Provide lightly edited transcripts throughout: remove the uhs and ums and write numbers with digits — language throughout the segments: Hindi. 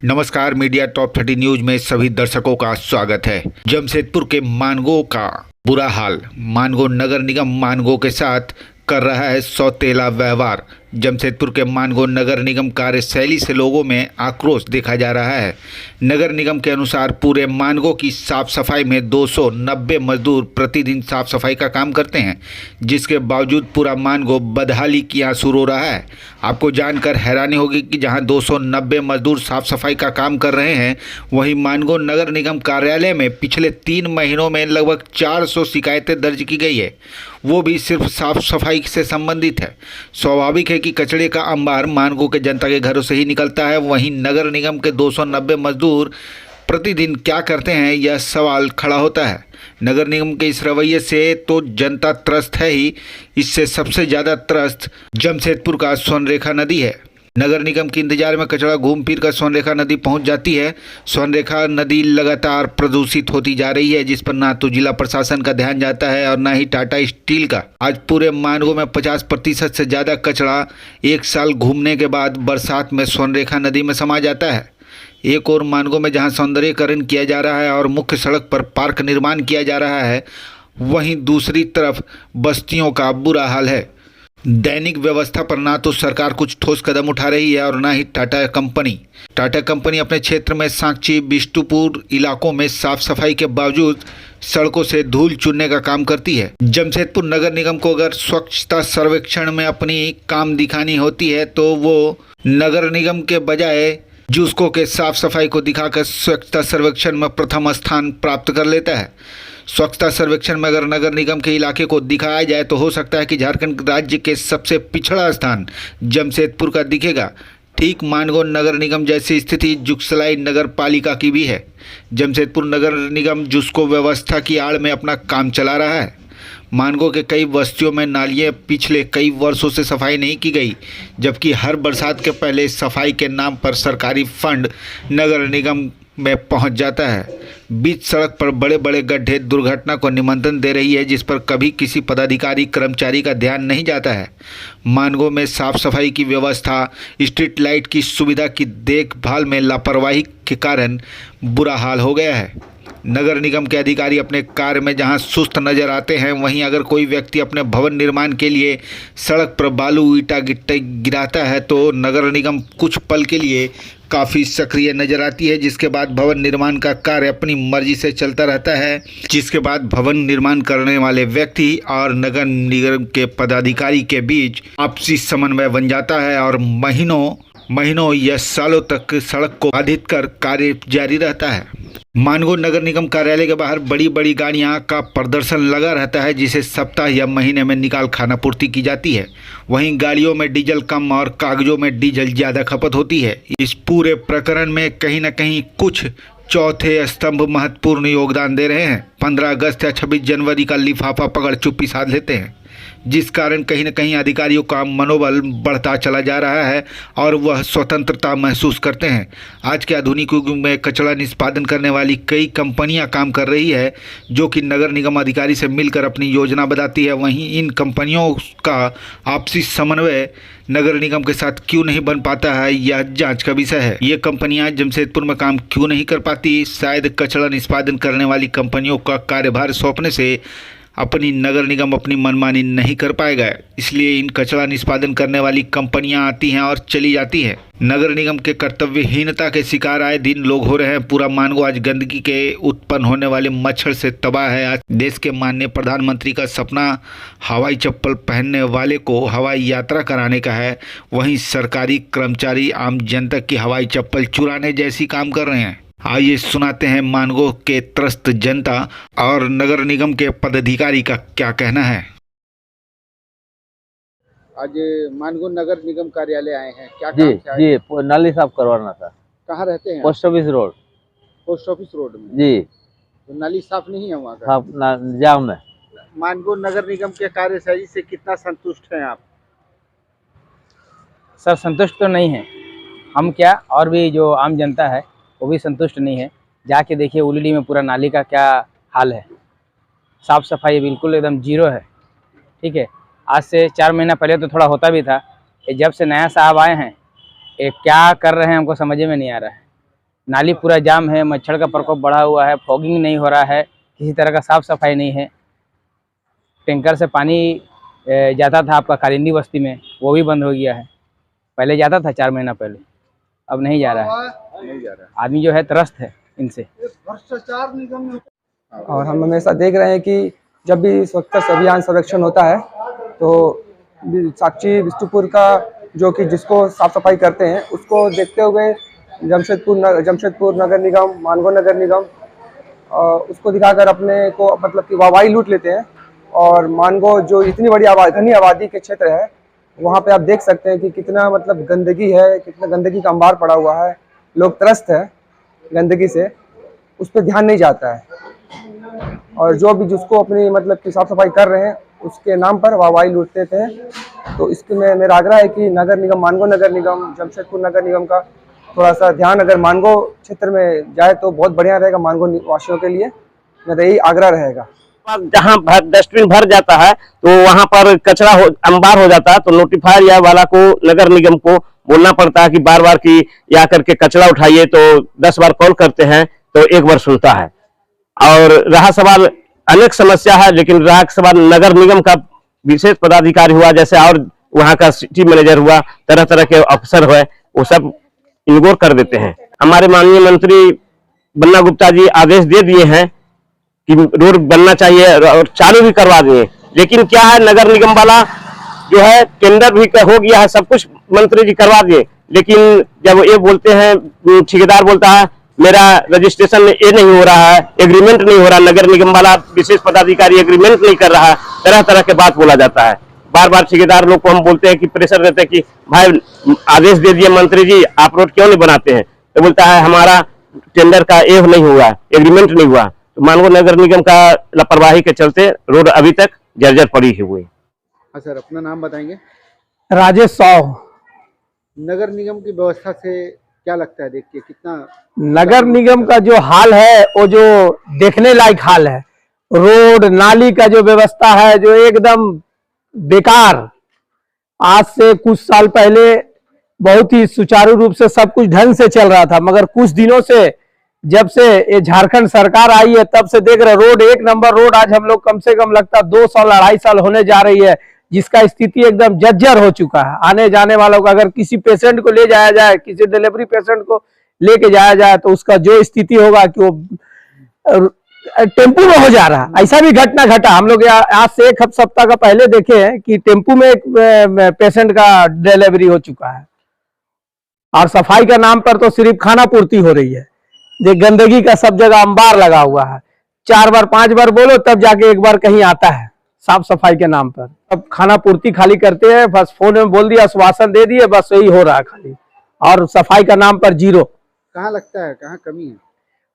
नमस्कार। मीडिया टॉप 30 न्यूज में सभी दर्शकों का स्वागत है। जमशेदपुर के मानगो का बुरा हाल। मानगो नगर निगम मानगो के साथ कर रहा है सौतेला व्यवहार। जमशेदपुर के मानगो नगर निगम कार्यशैली से लोगों में आक्रोश देखा जा रहा है। नगर निगम के अनुसार पूरे मानगो की साफ सफाई में 290 मजदूर प्रतिदिन साफ सफाई का काम करते हैं, जिसके बावजूद पूरा मानगो बदहाली की आंसू रो रहा है। आपको जानकर हैरानी होगी कि जहां 290 मजदूर साफ सफाई का काम कर रहे हैं, वहीं मानगो नगर निगम कार्यालय में पिछले 3 महीनों में लगभग 400 शिकायतें दर्ज की गई है, वो भी सिर्फ साफ सफाई से संबंधित है। स्वाभाविक है कि कचरे का अंबार मानगो के जनता के घरों से ही निकलता है। वहीं नगर निगम के 290 मजदूर प्रतिदिन क्या करते हैं, यह सवाल खड़ा होता है। नगर निगम के इस रवैये से तो जनता त्रस्त है ही, इससे सबसे ज़्यादा त्रस्त जमशेदपुर का स्वर्णरेखा नदी है। नगर निगम के इंतजार में कचरा घूम फिर कर स्वर्णरेखा नदी पहुंच जाती है। स्वर्णरेखा नदी लगातार प्रदूषित होती जा रही है, जिस पर ना तो जिला प्रशासन का ध्यान जाता है और ना ही टाटा स्टील का। आज पूरे मानगो में 50% से ज़्यादा कचरा एक साल घूमने के बाद बरसात में स्वर्णरेखा नदी में समा जाता है। एक और मानगो में जहां सौंदर्यीकरण किया जा रहा है और मुख्य सड़क पर पार्क निर्माण किया जा रहा है, वहीं दूसरी तरफ बस्तियों का बुरा हाल है। दैनिक व्यवस्था पर ना तो सरकार कुछ ठोस कदम उठा रही है और ना ही टाटा कंपनी अपने क्षेत्र में सांची बिष्टुपुर इलाकों में साफ सफाई के बावजूद सड़कों से धूल चुनने का काम करती है। जमशेदपुर नगर निगम को अगर स्वच्छता सर्वेक्षण में अपनी काम दिखानी होती है तो वो नगर निगम के बजाय जुस्को के साफ सफाई को दिखाकर स्वच्छता सर्वेक्षण में प्रथम स्थान प्राप्त कर लेता है। स्वच्छता सर्वेक्षण में अगर नगर निगम के इलाके को दिखाया जाए तो हो सकता है कि झारखंड राज्य के सबसे पिछड़ा स्थान जमशेदपुर का दिखेगा। ठीक मानगो नगर निगम जैसी स्थिति जुगसलाई नगर पालिका की भी है। जमशेदपुर नगर निगम जुस्को व्यवस्था की आड़ में अपना काम चला रहा है। मानगो के कई बस्तियों में नालियाँ पिछले कई वर्षों से सफाई नहीं की गई, जबकि हर बरसात के पहले सफाई के नाम पर सरकारी फंड नगर निगम में पहुंच जाता है। बीच सड़क पर बड़े बड़े गड्ढे दुर्घटना को निमंत्रण दे रही है, जिस पर कभी किसी पदाधिकारी कर्मचारी का ध्यान नहीं जाता है। मानगो में साफ सफाई की व्यवस्था, स्ट्रीट लाइट की सुविधा की देखभाल में लापरवाही के कारण बुरा हाल हो गया है। नगर निगम के अधिकारी अपने कार्य में जहां सुस्त नजर आते हैं, वहीं अगर कोई व्यक्ति अपने भवन निर्माण के लिए सड़क पर बालू ईंटा गिट्टी गिराता है तो नगर निगम कुछ पल के लिए काफ़ी सक्रिय नजर आती है, जिसके बाद भवन निर्माण का कार्य अपनी मर्जी से चलता रहता है। जिसके बाद भवन निर्माण करने वाले व्यक्ति और नगर निगम के पदाधिकारी के बीच आपसी समन्वय बन जाता है और महीनों या सालों तक सड़क को बाधित कर कार्य जारी रहता है। मानगो नगर निगम कार्यालय के बाहर बड़ी बड़ी गाड़ियां का प्रदर्शन लगा रहता है, जिसे सप्ताह या महीने में निकाल खानापूर्ति की जाती है। वहीं गाड़ियों में डीजल कम और कागजों में डीजल ज़्यादा खपत होती है। इस पूरे प्रकरण में कहीं न कहीं कुछ चौथे स्तंभ महत्वपूर्ण योगदान दे रहे हैं। 15 अगस्त या 26 जनवरी का लिफाफा पकड़ चुप्पी साध लेते हैं, जिस कारण कहीं न कहीं अधिकारियों का मनोबल बढ़ता चला जा रहा है और वह स्वतंत्रता महसूस करते हैं। आज के आधुनिक युग में कचरा निष्पादन करने वाली कई कंपनियां काम कर रही है, जो कि नगर निगम अधिकारी से मिलकर अपनी योजना बताती है। वहीं इन कंपनियों का आपसी समन्वय नगर निगम के साथ क्यों नहीं बन पाता है, यह जांच का विषय है। ये कंपनियां जमशेदपुर में काम क्यों नहीं कर पाती? शायद कचरा निष्पादन करने वाली कंपनियों का कार्यभार सौंपने से अपनी नगर निगम अपनी मनमानी नहीं कर पाएगा, इसलिए इन कचरा निष्पादन करने वाली कंपनियां आती हैं और चली जाती हैं। नगर निगम के कर्तव्यहीनता के शिकार आए दिन लोग हो रहे हैं। पूरा मानगो आज गंदगी के उत्पन्न होने वाले मच्छर से तबाह है। आज देश के माननीय प्रधानमंत्री का सपना हवाई चप्पल पहनने वाले को हवाई यात्रा कराने का है, वहीं सरकारी कर्मचारी आम जनता की हवाई चप्पल चुराने जैसी काम कर रहे हैं। आइए सुनाते हैं मानगो के त्रस्त जनता और नगर निगम के पदाधिकारी का क्या कहना है। आज मानगो नगर निगम कार्यालय आए हैं, क्या जी काम से आए? जी नाली साफ करवाना था। कहाँ रहते हैं? Post office road. Post office road में। जी तो नाली साफ नहीं है वहाँ का? साफ जाम है। मानगो नगर निगम के कार्यशैली से कितना संतुष्ट हैं आप? सर संतुष्ट तो नहीं है हम, क्या और भी जो आम जनता है वो भी संतुष्ट नहीं है। जाके देखिए उलीडी में पूरा नाली का क्या हाल है, साफ़ सफाई बिल्कुल एकदम जीरो है। ठीक है, आज से 4 महीना पहले तो थोड़ा होता भी था, ये जब से नया साहब आए हैं ये क्या कर रहे हैं हमको समझ में नहीं आ रहा है। नाली पूरा जाम है, मच्छर का प्रकोप बढ़ा हुआ है, फॉगिंग नहीं हो रहा है, किसी तरह का साफ सफाई नहीं है। टैंकर से पानी जाता था आपका कालिंदी बस्ती में, वो भी बंद हो गया है। पहले जाता था 4 महीना पहले, अब नहीं जा रहा है। नहीं जा रहा आदमी जो है त्रस्त है इनसे। भ्रष्टाचार निगम में। और हम हमेशा देख रहे हैं कि जब भी स्वच्छता अभियान सर्वेक्षण होता है तो साक्षी बिष्टुपुर का जो कि जिसको साफ सफाई करते हैं उसको देखते हुए जमशेदपुर नगर निगम, मानगो नगर निगम उसको दिखाकर अपने को मतलब कि वाहवाही लूट लेते हैं। और मानगो जो इतनी बड़ी घनी आबादी के क्षेत्र है, वहाँ पे आप देख सकते हैं कि कितना मतलब गंदगी है, कितना गंदगी का अंबार पड़ा हुआ है। लोग त्रस्त है गंदगी से, उस पर ध्यान नहीं जाता है। और जो भी जिसको अपनी मतलब कि साफ सफाई कर रहे हैं उसके नाम पर वाहवाही लूटते थे। तो इसके में मेरा आग्रह है कि नगर निगम, मानगो नगर निगम, जमशेदपुर नगर निगम का थोड़ा सा ध्यान अगर मानगो क्षेत्र में जाए तो बहुत बढ़िया रहेगा मानगो वासियों के लिए। मेरा यही आग्रह रहेगा। जहाँ डस्टबिन भर जाता है तो वहाँ पर कचरा अंबार हो जाता है, तो नोटिफायर या वाला को, नगर निगम को बोलना पड़ता है कि बार बार की या करके कचरा उठाइए, तो 10 बार कॉल करते हैं तो 1 बार सुनता है। और रहा सवाल, अनेक समस्या है, लेकिन रहा सवाल नगर निगम का विशेष पदाधिकारी हुआ, जैसे और वहाँ का सिटी मैनेजर हुआ, तरह तरह के अफसर हुए, वो सब इग्नोर कर देते हैं। हमारे माननीय मंत्री बन्ना गुप्ता जी आदेश दे दिए हैं कि रोड बनना चाहिए और चालू भी करवा दिए, लेकिन क्या है, नगर निगम वाला जो है टेंडर भी हो गया है, सब कुछ मंत्री जी करवा दिए, लेकिन जब ये बोलते हैं, ठेकेदार बोलता है मेरा रजिस्ट्रेशन में ये नहीं हो रहा है, एग्रीमेंट नहीं हो रहा, नगर निगम वाला विशेष पदाधिकारी एग्रीमेंट नहीं कर रहा है, तरह तरह के बात बोला जाता है। बार बार ठेकेदार लोग को हम बोलते हैं कि प्रेशर देते हैं कि भाई आदेश दे दिए मंत्री जी, आप रोड क्यों नहीं बनाते हैं, तो बोलता है हमारा टेंडर का ये नहीं हुआ, एग्रीमेंट नहीं हुआ। तो मानगो नगर निगम का लापरवाही के चलते रोड अभी तक जर्जर पड़ी हुई। हाँ सर, अपना नाम बताएंगे। राजेश साव। नगर निगम की व्यवस्था से क्या लगता है, देख के कितना नगर निगम का जो हाल है वो जो देखने लायक हाल है। रोड नाली का जो व्यवस्था है जो एकदम बेकार। आज से कुछ साल पहले बहुत ही सुचारू रूप से सब कुछ ढंग से चल रहा था, मगर कुछ दिनों से जब से ये झारखंड सरकार आई है तब से देख रहे रोड एक नंबर रोड आज हम लोग कम से कम लगता 2 साल 2.5 साल होने जा रही है, जिसका स्थिति एकदम जर्जर हो चुका है। आने जाने वालों का अगर किसी पेशेंट को ले जाया जाए, किसी डिलीवरी पेशेंट को लेके जाया जाए तो उसका जो स्थिति होगा कि वो टेम्पू में हो जा रहा। ऐसा भी घटना घटा, हम लोग आज से 1 सप्ताह का पहले देखे हैं कि टेम्पू में एक पेशेंट का डिलीवरी हो चुका है। और सफाई का नाम पर तो सिर्फ खाना पूर्ति हो रही है। देख गंदगी का सब जगह अंबार लगा हुआ है। 4 बार 5 बार बोलो तब जाके एक बार कहीं आता है साफ सफाई के नाम पर। अब खाना पूर्ति खाली करते हैं, बस फोन में बोल दिया, आश्वासन दे दिए, बस यही हो रहा है खाली, और सफाई का नाम पर जीरो। कहाँ लगता है, कहाँ कमी है?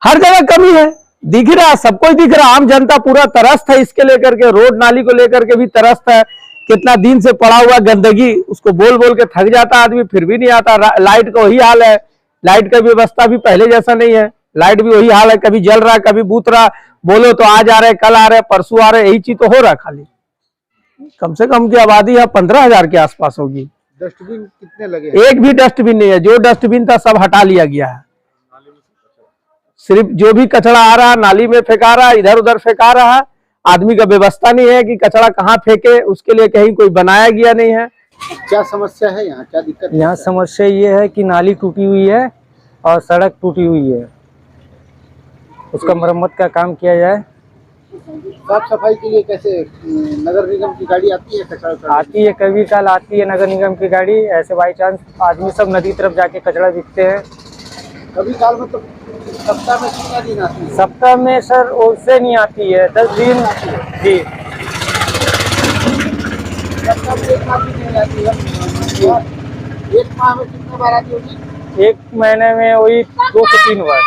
हर जगह कमी है, दिख रहा, सबको दिख रहा। आम जनता पूरा तरस्त है इसके लेकर के, रोड नाली को लेकर के भी तरस्त है। कितना दिन से पड़ा हुआ गंदगी, उसको बोल बोल के थक जाता आदमी, फिर भी नहीं आता। लाइट का वही हाल है, लाइट का व्यवस्था भी पहले जैसा नहीं है। लाइट भी वही हाल है, कभी जल रहा कभी बूत रहा, बोलो तो आज आ रहे, कल आ रहे, परसों आ रहे, यही चीज तो हो रहा खाली। कम से कम की आबादी यहाँ 15,000 के आसपास होगी। डस्टबिन कितने लगे? एक भी डस्टबिन नहीं है, जो डस्टबिन था सब हटा लिया गया है। सिर्फ जो भी कचरा आ रहा नाली में फेंका रहा, इधर उधर फेंका रहा। आदमी का व्यवस्था नहीं है कि कचरा कहाँ फेंके, उसके लिए कहीं कोई बनाया गया नहीं है। क्या समस्या है यहाँ, क्या दिक्कत है? यहाँ समस्या ये है कि नाली टूटी हुई है और सड़क टूटी हुई है, उसका मरम्मत का काम किया जाए। साफ सफाई के लिए कैसे नगर निगम की गाड़ी आती है? कचरा आती है, कभी काल आती है नगर निगम की गाड़ी, ऐसे बाई चांस आदमी सब नदी तरफ जाके कचरा बिकते हैं। कभी काल में तो सप्ताह में कितना दिन आती है? सप्ताह में सर उससे नहीं आती है, 10 दिन जी। सप्ताह में एक बार भी नहीं आती है। एक माह में कितने बार आती होगी? 1 महीने में वही 2 से 3 बार।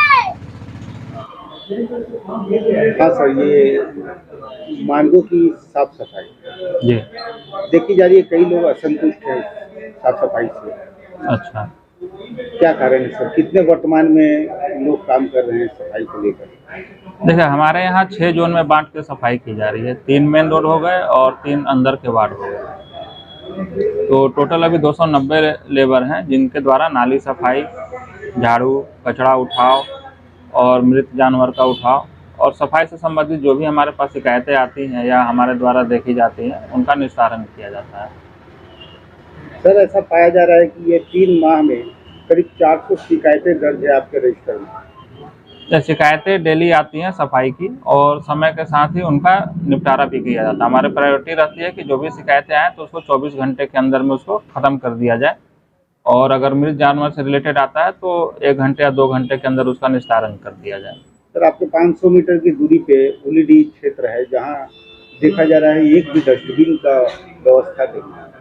हाँ सर, ये मानगो की साफ सफाई जी देखी जा रही है, कई लोग असंतुष्ट हैं साफ सफाई से। अच्छा, क्या कारण है सर? कितने वर्तमान में लोग काम कर रहे हैं सफाई को लेकर? देखिए हमारे यहाँ 6 जोन में बांट के सफाई की जा रही है। 3 मेन रोड हो गए और 3 अंदर के वार्ड हो गए। तो टोटल अभी 290 लेबर हैं जिनके द्वारा नाली सफाई झाड़ू, कचरा उठाओ और मृत जानवर का उठाओ, और सफाई से संबंधित जो भी हमारे पास शिकायतें आती हैं या हमारे द्वारा देखी जाती हैं उनका निस्तारण किया जाता है। सर ऐसा पाया जा रहा है कि ये 3 माह में करीब 400 शिकायतें दर्ज है आपके रजिस्टर में। ये शिकायतें डेली आती हैं सफाई की, और समय के साथ ही उनका निपटारा भी किया जाता है। हमारी प्रायोरिटी रहती है कि जो भी शिकायतें आएँ तो उसको 24 घंटे के अंदर में उसको ख़त्म कर दिया जाए, और अगर मृत जानवर से रिलेटेड आता है तो 1 घंटे या 2 घंटे के अंदर उसका निस्तारण कर दिया जाए। सर आपके 500 मीटर की दूरी पे उलीडी क्षेत्र है जहाँ देखा जा रहा है एक भी डस्टबिन का व्यवस्था नहीं है।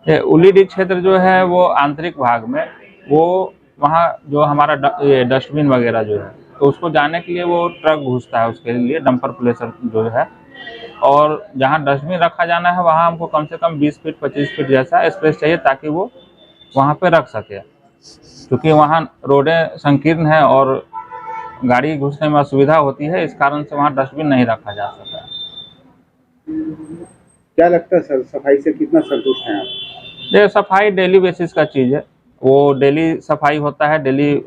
ये उलीडी क्षेत्र जो है वो आंतरिक भाग में, वो वहाँ जो हमारा डस्टबिन वगैरह जो है तो उसको जाने के लिए वो ट्रक घुसता है, उसके लिए डंपर प्लेसर जो है, और जहाँ डस्टबिन रखा जाना है वहाँ हमको कम से कम 20 फीट 25 फीट जैसा स्पेस चाहिए ताकि वो वहाँ पे रख सके, क्योंकि वहाँ रोडें संकीर्ण है और गाड़ी घुसने में असुविधा होती है, इस कारण से वहाँ डस्टबिन नहीं रखा जा सका। क्या लगता है सर सफाई से कितना संतुष्ट हैं आप? ये सफाई डेली बेसिस का चीज़ है, वो डेली सफाई होता है, डेली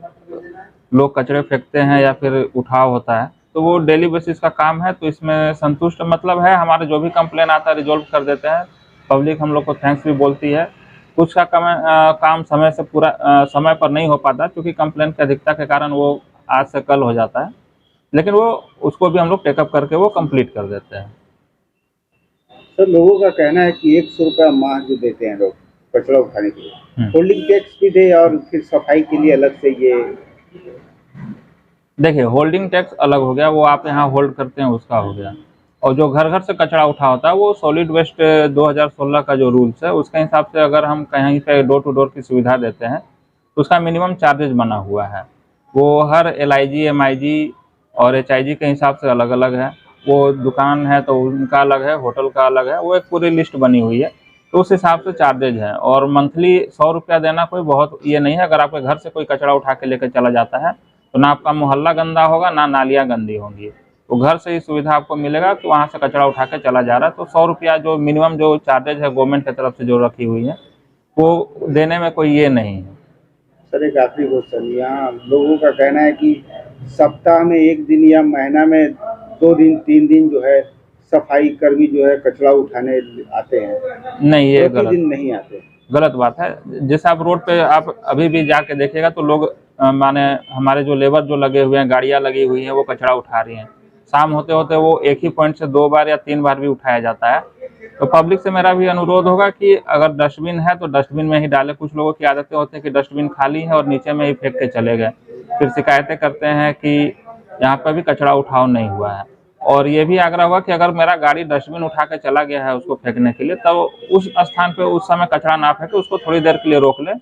लोग कचरे फेंकते हैं या फिर उठाव होता है, तो वो डेली बेसिस का काम है। तो इसमें संतुष्ट मतलब है, हमारे जो भी कंप्लेन आता है रिजॉल्व कर देते हैं, पब्लिक हम लोग को थैंक्स भी बोलती है। कुछ का काम समय से पूरा समय पर नहीं हो पाता क्योंकि कंप्लेन की अधिकता के कारण वो आज से कल हो जाता है, लेकिन वो उसको भी हम लोग टेकअप करके वो कंप्लीट कर देते हैं। सर लोगों का कहना है कि 100 रुपया माह जो देते हैं लोग कचरा उठाने के लिए, होल्डिंग टैक्स भी दे और फिर सफाई के लिए अलग से ये। देखिए होल्डिंग टैक्स अलग हो गया, वो आप यहाँ होल्ड करते हैं उसका हो गया, और जो घर घर से कचरा उठा होता है वो सॉलिड वेस्ट 2016 का जो रूल्स है उसके हिसाब से अगर हम कहीं पे डोर टू डोर की सुविधा देते हैं तो उसका मिनिमम चार्जेज बना हुआ है। वो हर LIG MIG और HIG के हिसाब से अलग अलग है। वो दुकान है तो उनका अलग है, होटल का अलग है, वो एक पूरी लिस्ट बनी हुई है, तो उस हिसाब से चार्जेज है। और मंथली 100 रुपया देना कोई बहुत ये नहीं है। अगर आपके घर से कोई कचरा उठा के लेकर चला जाता है तो ना आपका मोहल्ला गंदा होगा ना नालियाँ गंदी होंगी, तो घर से ही सुविधा आपको मिलेगा कि वहाँ से कचरा उठा के चला जा रहा है। तो 100 रुपया जो मिनिमम जो चार्जेज है गवर्नमेंट की तरफ से जो रखी हुई है वो देने में कोई ये नहीं है। सर एक आखिरी क्वेश्चन, यहाँ लोगों का कहना है कि सप्ताह में 1 दिन या महीना में 2 दिन 3 दिन जो है सफाई कर्मी जो है कचरा उठाने आते हैं। नहीं, ये प्रतिदिन नहीं आते, गलत बात है। जैसे आप रोड पे आप अभी भी जाके देखिएगा तो लोग माने हमारे जो लेबर जो लगे हुए हैं, गाड़ियाँ लगी हुई हैं, वो कचरा उठा रही हैं। शाम होते होते वो एक ही पॉइंट से 2 बार या 3 बार भी उठाया जाता है। तो पब्लिक से मेरा भी अनुरोध होगा कि अगर डस्टबिन है तो डस्टबिन में ही डालें। कुछ लोगों की आदतें होती है कि डस्टबिन खाली है और नीचे में ही फेंक के चले गए, फिर शिकायतें करते हैं कि यहाँ पर भी कचरा उठाव नहीं हुआ है। और ये भी आग्रह होगा कि अगर मेरा गाड़ी डस्टबिन उठा के चला गया है उसको फेंकने के लिए, तो उस स्थान पे उस समय कचरा ना फेंके, उसको थोड़ी देर के लिए रोक लें,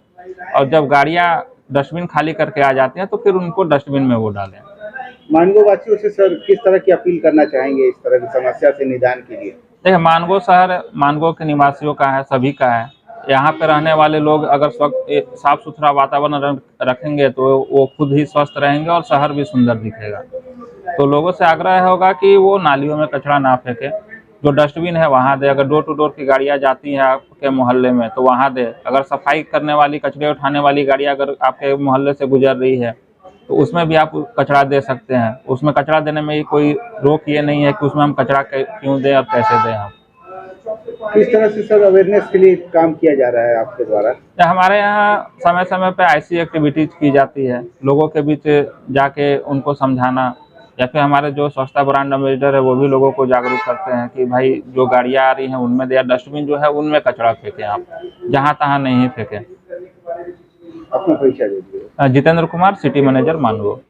और जब गाड़ियाँ डस्टबिन खाली करके आ जाती हैं तो फिर उनको डस्टबिन में वो डालें। मानगो वासियों से सर किस तरह की अपील करना चाहेंगे इस तरह की समस्या से निदान के लिए? देखिए मानगो शहर मानगो के निवासियों का है, सभी का है। यहाँ पे रहने वाले लोग अगर साफ सुथरा वातावरण रखेंगे तो वो खुद ही स्वस्थ रहेंगे और शहर भी सुंदर दिखेगा। तो लोगों से आग्रह होगा कि वो नालियों में कचरा ना फेंके, जो डस्टबिन है वहाँ दे। अगर डोर टू डोर की गाड़ियाँ जाती हैं आपके मोहल्ले में तो वहाँ दे। अगर सफाई करने वाली कचरे उठाने वाली गाड़ियाँ अगर आपके मोहल्ले से गुजर रही है तो उसमें भी आप कचरा दे सकते हैं। उसमें कचरा देने में कोई रोक ये नहीं है कि उसमें हम कचरा क्यों दें और कैसे दें। हम किस तरह से सर अवेयरनेस के लिए काम किया जा रहा है आपके द्वारा? हमारे यहाँ समय समय पे ऐसी एक्टिविटीज की जाती है, लोगों के बीच जाके उनको समझाना, या फिर हमारे जो स्वच्छता ब्रांड एम्बेसडर है वो भी लोगों को जागरूक करते हैं कि भाई जो गाड़ियाँ आ रही हैं उनमें या डस्टबिन जो है उनमें कचरा फेंकें, आप जहाँ तहाँ नहीं फेंकें। अपना परिचय दीजिए। Jitendra Kumar, city manager Mango.